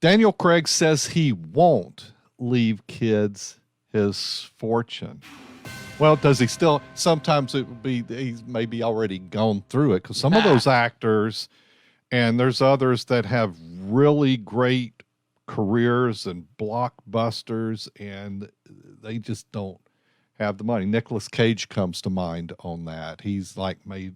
Daniel Craig says he won't leave kids his fortune. Well, does he still? Sometimes it would be he's maybe already gone through it, because some of those actors, and there's others that have really great careers and blockbusters, and they just don't have the money. Nicolas Cage comes to mind on that. He's like made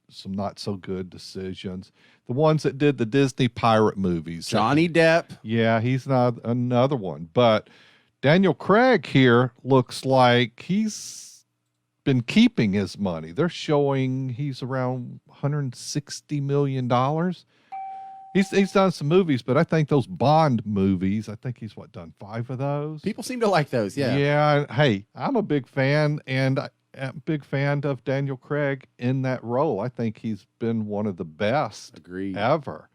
some not so good decisions. The ones that did the Disney pirate movies. Johnny Depp. Yeah, he's not another one. But Daniel Craig here looks like he's been keeping his money. They're showing he's around $160 million. He's done some movies, but I think those Bond movies, I think he's done 5 of those. People seem to like those, yeah. Yeah. Hey, I'm a big fan, and I'm a big fan of Daniel Craig in that role. I think he's been one of the best ever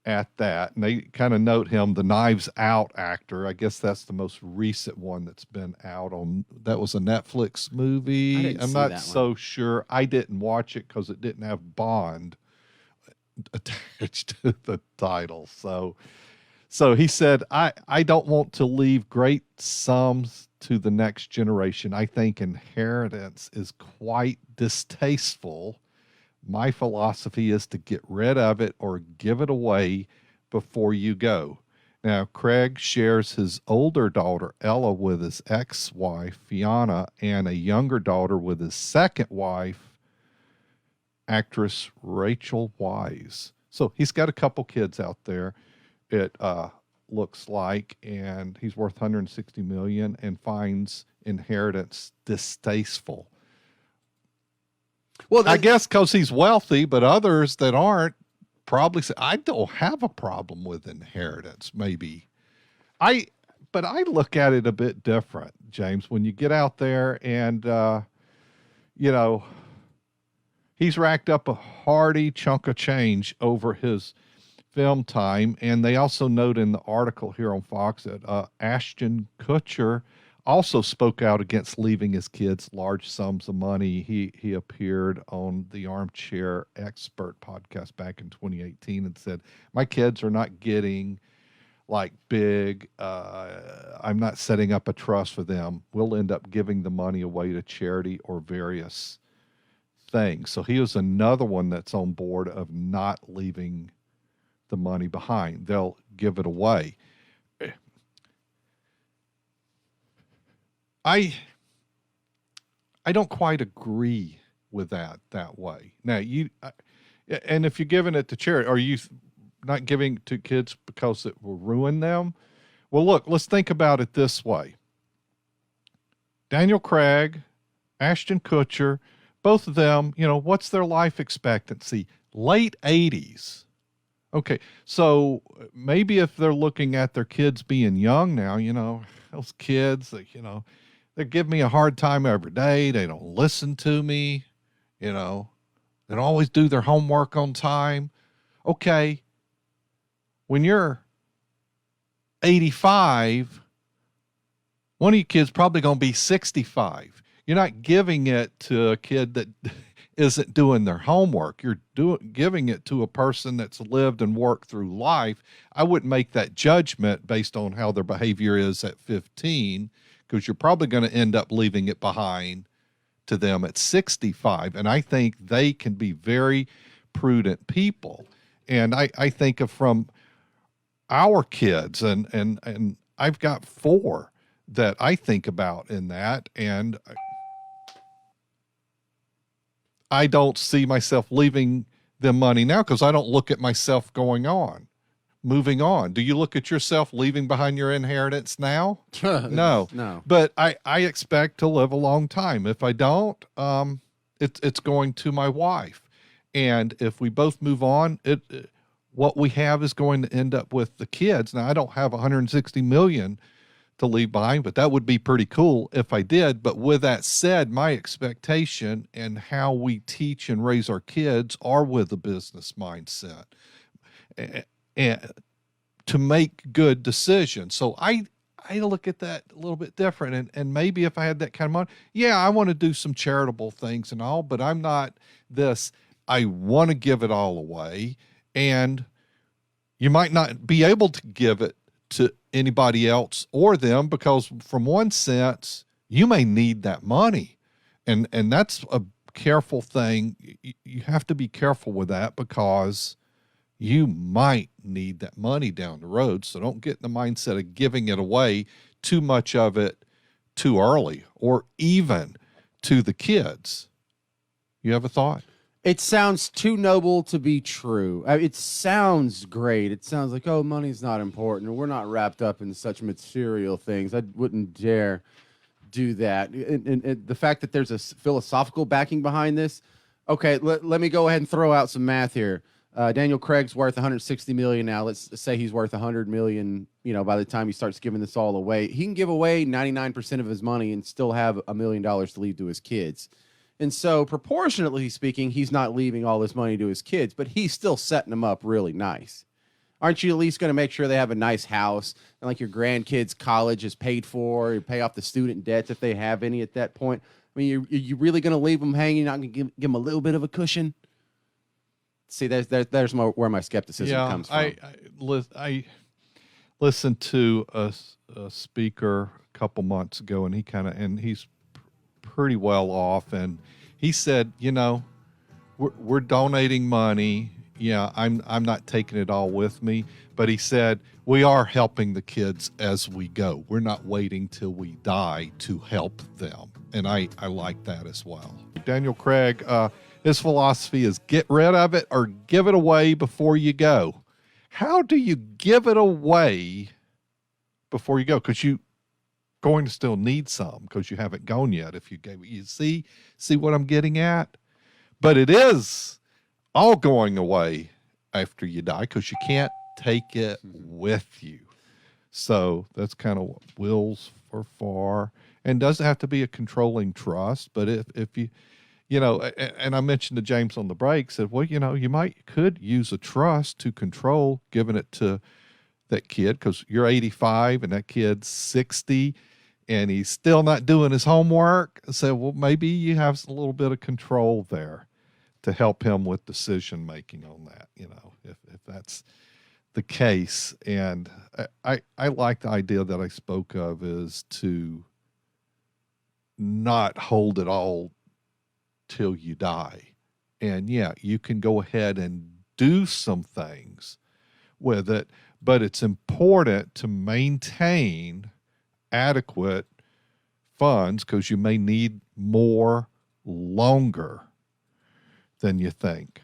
at that. And they kind of note him the Knives Out actor. I guess that's the most recent one that's been out on. That was a Netflix movie. I'm not so sure. I didn't watch it because it didn't have Bond attached to the title. So he said, I don't want to leave great sums to the next generation. I think inheritance is quite distasteful. My philosophy is to get rid of it or give it away before you go. Now, Craig shares his older daughter, Ella, with his ex-wife, Fiona, and a younger daughter with his second wife, actress Rachel Weisz. So he's got a couple kids out there, it looks like, and he's worth $160 million and finds inheritance distasteful. Well, I guess because he's wealthy, but others that aren't probably say, I don't have a problem with inheritance. Maybe but I look at it a bit different, James. When you get out there and he's racked up a hearty chunk of change over his film time. And they also note in the article here on Fox that Ashton Kutcher also spoke out against leaving his kids large sums of money. He appeared on the Armchair Expert podcast back in 2018 and said, my kids are not getting like big. I'm not setting up a trust for them. We'll end up giving the money away to charity or various things. So he was another one that's on board of not leaving the money behind. They'll give it away. I don't quite agree with that way. Now and if you're giving it to charity, are you not giving to kids because it will ruin them? Well, look, let's think about it this way. Daniel Craig, Ashton Kutcher, both of them, what's their life expectancy? Late 80s. Okay, so maybe if they're looking at their kids being young now, those kids, they give me a hard time every day. They don't listen to me, they don't always do their homework on time. Okay, when you're 85, one of your kids probably going to be 65. You're not giving it to a kid that isn't doing their homework. You're giving it to a person that's lived and worked through life. I wouldn't make that judgment based on how their behavior is at 15, because you're probably going to end up leaving it behind to them at 65. And I think they can be very prudent people. And I think of from our kids, and I've got 4 that I think about in that, and I don't see myself leaving them money now because I don't look at myself moving on. Do you look at yourself leaving behind your inheritance now? No. But I expect to live a long time. If I don't, it's going to my wife. And if we both move on, what we have is going to end up with the kids. Now, I don't have $160 million to leave behind, but that would be pretty cool if I did. But with that said, my expectation and how we teach and raise our kids are with a business mindset and to make good decisions. So I look at that a little bit different. And maybe if I had that kind of money, yeah, I want to do some charitable things and all, but I'm not I want to give it all away. And you might not be able to give it to anybody else or them, because from one sense, you may need that money. And that's a careful thing. You have to be careful with that, because you might need that money down the road. So don't get in the mindset of giving it away, too much of it too early, or even to the kids. You have a thought? It sounds too noble to be true. It sounds great. It sounds like, oh, money's not important, or we're not wrapped up in such material things. I wouldn't dare do that. And the fact that there's a philosophical backing behind this. Okay, let me go ahead and throw out some math here. Daniel Craig's worth $160 million now. Let's say he's worth $100 million. You know, by the time he starts giving this all away, he can give away 99% of his money and still have $1 million to leave to his kids. And so, proportionately speaking, he's not leaving all this money to his kids, but he's still setting them up really nice. Aren't you at least going to make sure they have a nice house, and like your grandkids' college is paid for, you pay off the student debts if they have any at that point? I mean, you really going to leave them hanging? You're not going to give them a little bit of a cushion? See, there's where my skepticism comes from. I listened to a speaker a couple months ago, and he's pretty well off, and he said, you know, we're donating money. Yeah, I'm not taking it all with me, but he said we are helping the kids as we go. We're not waiting till we die to help them, and I like that as well. Daniel Craig, his philosophy is get rid of it or give it away before you go. How do you give it away before you go? Because you going to still need some, because you haven't gone yet. If you gave it, you see what I'm getting at? But it is all going away after you die, because you can't take it with you. So that's kind of what wills for, and doesn't have to be a controlling trust. But if you, you know, and I mentioned to James on the break, said, well, you know, you could use a trust to control giving it to that kid, because you're 85 and that kid's 60 and he's still not doing his homework. So, well, maybe you have a little bit of control there to help him with decision making on that, you know, if that's the case. And I like the idea that I spoke of, is to not hold it all till you die. And yeah, you can go ahead and do some things with it, but it's important to maintain adequate funds, because you may need more longer than you think.